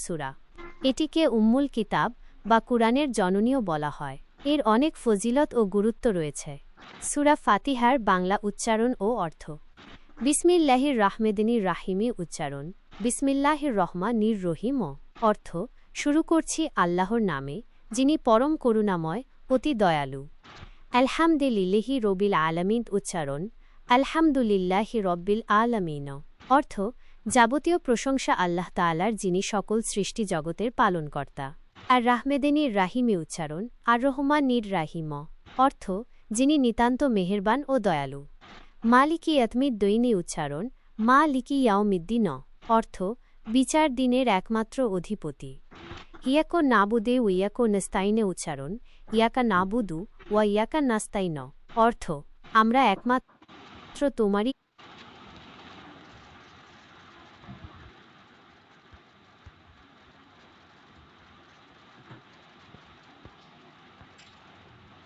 সূরা। এটিকে উম্মুল কিতাব বা কুরআনের জননীও বলা হয়। এর অনেক ফজিলত ও গুরুত্ব রয়েছে। সূরা ফাতিহার বাংলা উচ্চারণ ও অর্থ। বিসমিল্লাহির রাহমানির রাহিমি উচ্চারণ বিসমিল্লাহির রহমানির রহিম। অর্থ শুরু করছি আল্লাহর নামে, যিনি পরম করুণাময়, অতি দয়ালু। আলহামদুলিল্লাহি রব্বিল আলামিন উচ্চারণ আলহামদুলিল্লাহি রব্বিল আলামিন। অর্থ যাবতীয় প্রশংসা আল্লাহ তাআলার, যিনি সকল সৃষ্টি জগতের পালনকর্তা। আর রাহমানির রাহিমি উচ্চারণ আর রহমানির রাহিম। অর্থ যিনি নিতান্ত মেহেরবান ও দয়ালু। মালিকি ইয়াউমিদ্দিন উচ্চারণ মালিকি ইয়াউমিদ্দিন। অর্থ বিচার দিনের একমাত্র অধিপতি। ইয়াকা নাবুদু ওয়া ইয়াকা নাস্তাইন উচ্চারণ ইয়াকা নাবুদু ওয়া ইয়াকা নাস্তাইন। অর্থ আমরা একমাত্র তোমারই